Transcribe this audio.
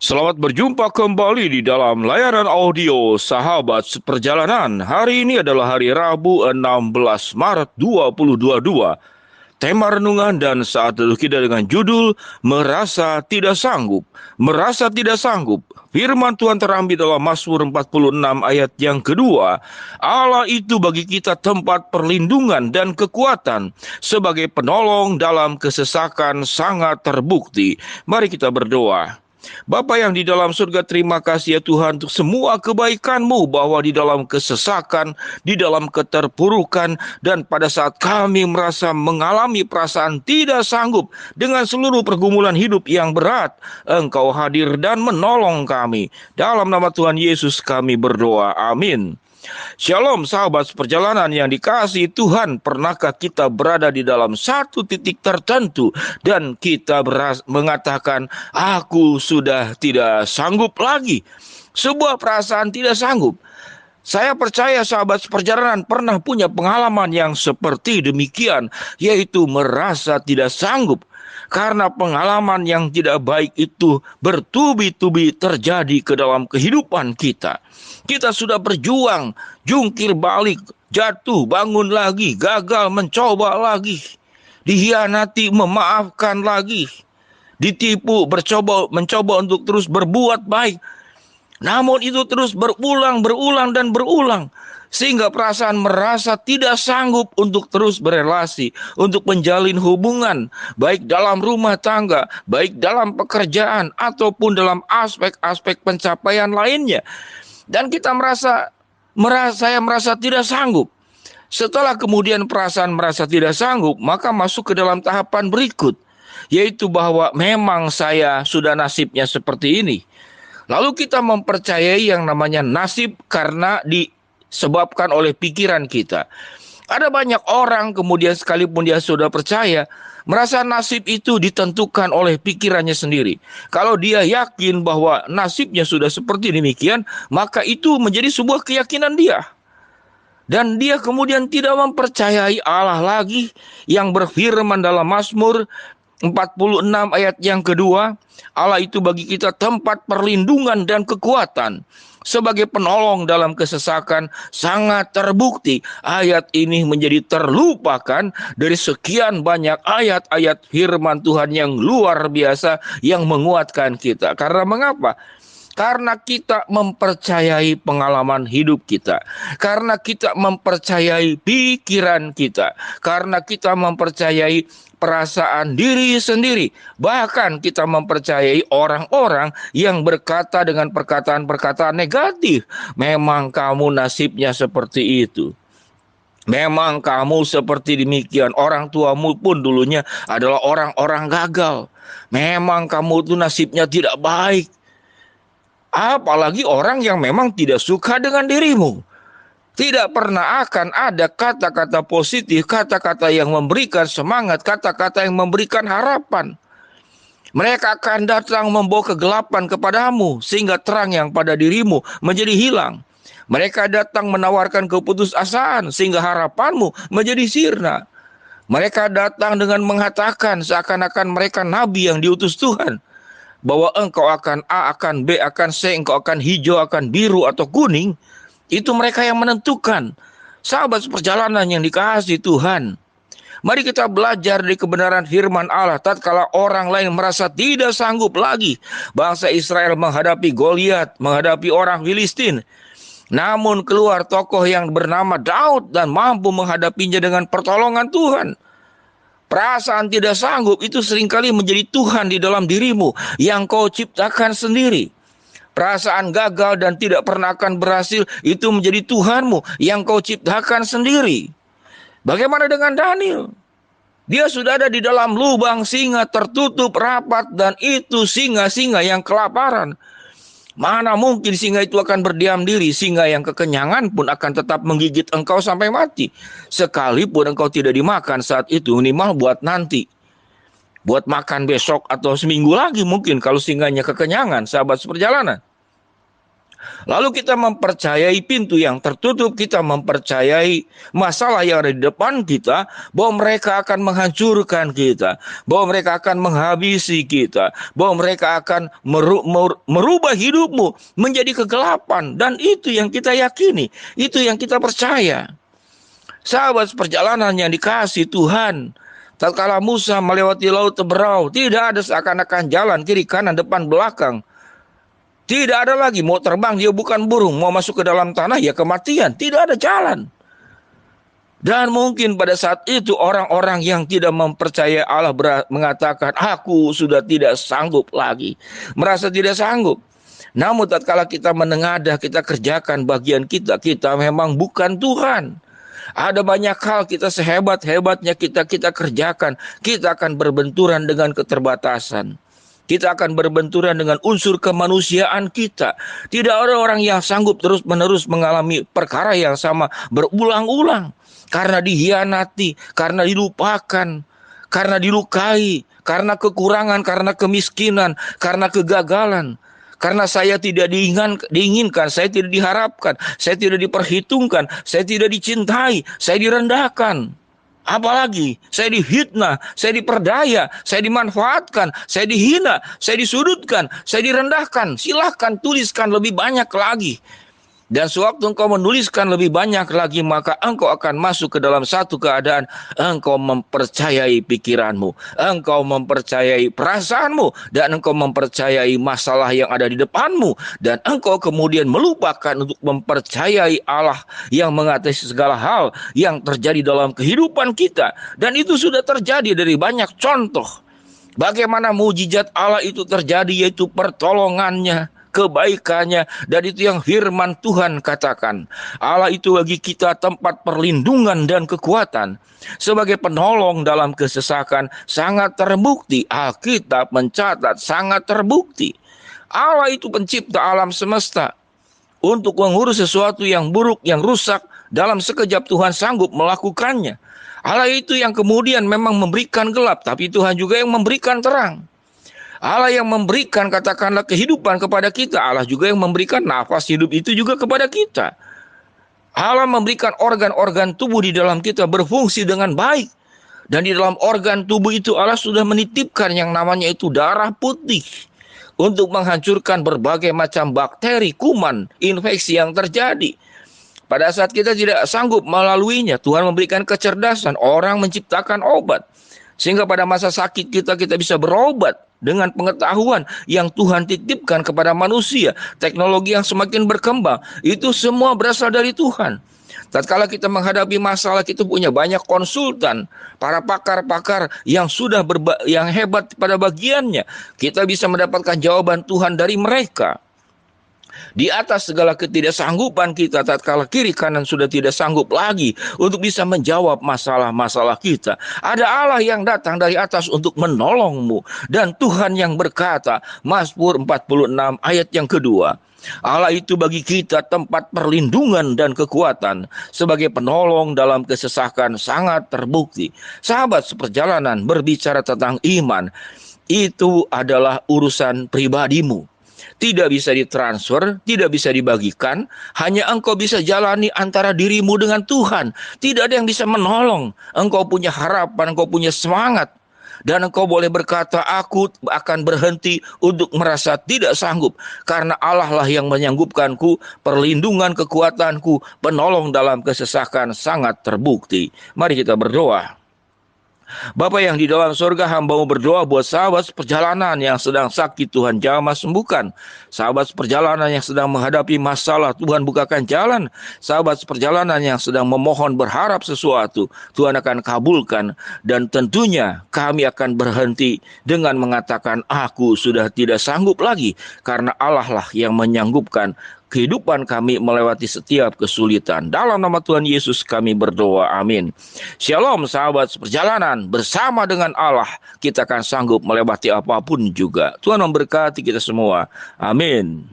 Selamat berjumpa kembali di dalam layanan audio Sahabat Seperjalanan. Hari ini adalah hari Rabu 16 Maret 2022. Tema renungan dan saat teduh kita dengan judul Merasa Tidak Sanggup. Merasa tidak sanggup. Firman Tuhan terambil dalam Mazmur 46 ayat yang kedua. Allah itu bagi kita tempat perlindungan dan kekuatan. Sebagai penolong dalam kesesakan sangat terbukti. Mari kita berdoa. Bapa yang di dalam surga, terima kasih ya Tuhan untuk semua kebaikan-Mu, bahwa di dalam kesesakan, di dalam keterpurukan, dan pada saat kami merasa mengalami perasaan tidak sanggup dengan seluruh pergumulan hidup yang berat, Engkau hadir dan menolong kami. Dalam nama Tuhan Yesus kami berdoa, amin. Shalom sahabat seperjalanan yang dikasihi Tuhan. Pernahkah kita berada di dalam satu titik tertentu dan kita mengatakan, aku sudah tidak sanggup lagi. Sebuah perasaan tidak sanggup. Saya percaya sahabat seperjalanan pernah punya pengalaman yang seperti demikian, yaitu merasa tidak sanggup. Karena pengalaman yang tidak baik itu bertubi-tubi terjadi ke dalam kehidupan kita. Kita sudah berjuang, jungkir balik, jatuh, bangun lagi, gagal, mencoba lagi, dihianati, memaafkan lagi, ditipu, mencoba untuk terus berbuat baik. Namun itu terus berulang dan berulang. Sehingga perasaan merasa tidak sanggup untuk terus berelasi, untuk menjalin hubungan, baik dalam rumah tangga, baik dalam pekerjaan, ataupun dalam aspek-aspek pencapaian lainnya. Dan kita saya merasa tidak sanggup. Setelah kemudian perasaan merasa tidak sanggup, maka masuk ke dalam tahapan berikut, yaitu bahwa memang saya sudah nasibnya seperti ini. Lalu kita mempercayai yang namanya nasib karena disebabkan oleh pikiran kita. Ada banyak orang kemudian sekalipun dia sudah percaya, merasa nasib itu ditentukan oleh pikirannya sendiri. Kalau dia yakin bahwa nasibnya sudah seperti demikian, maka itu menjadi sebuah keyakinan dia. Dan dia kemudian tidak mempercayai Allah lagi yang berfirman dalam Mazmur 46 ayat yang kedua, Allah itu bagi kita tempat perlindungan dan kekuatan. Sebagai penolong dalam kesesakan sangat terbukti. Ayat ini menjadi terlupakan dari sekian banyak ayat-ayat firman Tuhan yang luar biasa yang menguatkan kita. Karena mengapa? Karena kita mempercayai pengalaman hidup kita. Karena kita mempercayai pikiran kita. Karena kita mempercayai perasaan diri sendiri. Bahkan kita mempercayai orang-orang yang berkata dengan perkataan-perkataan negatif. Memang kamu nasibnya seperti itu. Memang kamu seperti demikian. Orang tuamu pun dulunya adalah orang-orang gagal. Memang kamu itu nasibnya tidak baik. Apalagi orang yang memang tidak suka dengan dirimu. Tidak pernah akan ada kata-kata positif, kata-kata yang memberikan semangat, kata-kata yang memberikan harapan. Mereka akan datang membawa kegelapan kepadamu, sehingga terang yang pada dirimu menjadi hilang. Mereka datang menawarkan keputusasaan, sehingga harapanmu menjadi sirna. Mereka datang dengan mengatakan seakan-akan mereka nabi yang diutus Tuhan. Bahwa engkau akan A, akan B, akan C, engkau akan hijau, akan biru, atau kuning. Itu mereka yang menentukan. Sahabat seperjalanan yang dikasihi Tuhan, mari kita belajar dari kebenaran firman Allah. Tatkala orang lain merasa tidak sanggup lagi, bangsa Israel menghadapi Goliat, menghadapi orang Filistin. Namun keluar tokoh yang bernama Daud dan mampu menghadapinya dengan pertolongan Tuhan. Perasaan tidak sanggup itu seringkali menjadi Tuhan di dalam dirimu yang kau ciptakan sendiri. Perasaan gagal dan tidak pernah akan berhasil itu menjadi Tuhanmu yang kau ciptakan sendiri. Bagaimana dengan Daniel? Dia sudah ada di dalam lubang singa tertutup rapat, dan itu singa-singa yang kelaparan. Mana mungkin singa itu akan berdiam diri? Singa yang kekenyangan pun akan tetap menggigit engkau sampai mati. Sekalipun engkau tidak dimakan saat itu, minimal buat nanti. Buat makan besok atau seminggu lagi mungkin kalau singanya kekenyangan, sahabat seperjalanan. Lalu kita mempercayai pintu yang tertutup, kita mempercayai masalah yang ada di depan kita, bahwa mereka akan menghancurkan kita, bahwa mereka akan menghabisi kita, bahwa mereka akan merubah hidupmu menjadi kegelapan. Dan itu yang kita yakini, itu yang kita percaya. Sahabat perjalanan yang dikasihi Tuhan, tatkala Musa melewati laut Teberau, tidak ada seakan-akan jalan kiri kanan depan belakang. Tidak ada lagi, mau terbang dia bukan burung, mau masuk ke dalam tanah ya kematian, tidak ada jalan. Dan mungkin pada saat itu orang-orang yang tidak mempercayai Allah mengatakan, aku sudah tidak sanggup lagi, merasa tidak sanggup. Namun tatkala kita menengadah, kita kerjakan bagian kita, kita memang bukan Tuhan. Ada banyak hal kita sehebat-hebatnya kita kerjakan, kita akan berbenturan dengan keterbatasan. Kita akan berbenturan dengan unsur kemanusiaan kita. Tidak ada orang yang sanggup terus-menerus mengalami perkara yang sama berulang-ulang. Karena dihianati, karena dilupakan, karena dilukai, karena kekurangan, karena kemiskinan, karena kegagalan. Karena saya tidak diinginkan, saya tidak diharapkan, saya tidak diperhitungkan, saya tidak dicintai, saya direndahkan. Apalagi saya dihitnah, saya diperdaya, saya dimanfaatkan, saya dihina, saya disudutkan, saya direndahkan. Silahkan tuliskan lebih banyak lagi. Dan sewaktu engkau menuliskan lebih banyak lagi, maka engkau akan masuk ke dalam satu keadaan engkau mempercayai pikiranmu, engkau mempercayai perasaanmu, dan engkau mempercayai masalah yang ada di depanmu, dan engkau kemudian melupakan untuk mempercayai Allah yang mengatasi segala hal yang terjadi dalam kehidupan kita. Dan itu sudah terjadi dari banyak contoh bagaimana mujizat Allah itu terjadi, yaitu pertolongannya, kebaikannya, dan itu yang firman Tuhan katakan. Allah itu bagi kita tempat perlindungan dan kekuatan, sebagai penolong dalam kesesakan, sangat terbukti. Alkitab mencatat sangat terbukti. Allah itu pencipta alam semesta. Untuk mengurus sesuatu yang buruk, yang rusak, dalam sekejap Tuhan sanggup melakukannya. Allah itu yang kemudian memang memberikan gelap, tapi Tuhan juga yang memberikan terang. Allah yang memberikan katakanlah kehidupan kepada kita, Allah juga yang memberikan nafas hidup itu juga kepada kita. Allah memberikan organ-organ tubuh di dalam kita berfungsi dengan baik. Dan di dalam organ tubuh itu Allah sudah menitipkan yang namanya itu darah putih, untuk menghancurkan berbagai macam bakteri, kuman, infeksi yang terjadi. Pada saat kita tidak sanggup melaluinya, Tuhan memberikan kecerdasan, orang menciptakan obat. Sehingga pada masa sakit kita bisa berobat dengan pengetahuan yang Tuhan titipkan kepada manusia. Teknologi yang semakin berkembang, itu semua berasal dari Tuhan. Tatkala kita menghadapi masalah, kita punya banyak konsultan, para pakar-pakar yang yang hebat pada bagiannya. Kita bisa mendapatkan jawaban Tuhan dari mereka. Di atas segala ketidaksanggupan kita, tatkala kiri kanan sudah tidak sanggup lagi untuk bisa menjawab masalah-masalah kita, ada Allah yang datang dari atas untuk menolongmu. Dan Tuhan yang berkata, Mazmur 46 ayat yang kedua, Allah itu bagi kita tempat perlindungan dan kekuatan, sebagai penolong dalam kesesakan sangat terbukti. Sahabat seperjalanan, berbicara tentang iman, itu adalah urusan pribadimu. Tidak bisa ditransfer, tidak bisa dibagikan. Hanya engkau bisa jalani antara dirimu dengan Tuhan. Tidak ada yang bisa menolong. Engkau punya harapan, engkau punya semangat. Dan engkau boleh berkata, aku akan berhenti untuk merasa tidak sanggup. Karena Allah lah yang menyanggupkanku, perlindungan kekuatanku, penolong dalam kesesakan sangat terbukti. Mari kita berdoa. Bapa yang di dalam surga, hamba-Mu berdoa buat sahabat perjalanan yang sedang sakit, Tuhan jamah sembuhkan. Sahabat perjalanan yang sedang menghadapi masalah, Tuhan bukakan jalan. Sahabat perjalanan yang sedang memohon berharap sesuatu, Tuhan akan kabulkan. Dan tentunya kami akan berhenti dengan mengatakan, aku sudah tidak sanggup lagi. Karena Allah lah yang menyanggupkan kehidupan kami melewati setiap kesulitan. Dalam nama Tuhan Yesus kami berdoa, amin. Shalom sahabat seperjalanan, bersama dengan Allah kita akan sanggup melewati apapun juga. Tuhan memberkati kita semua, amin.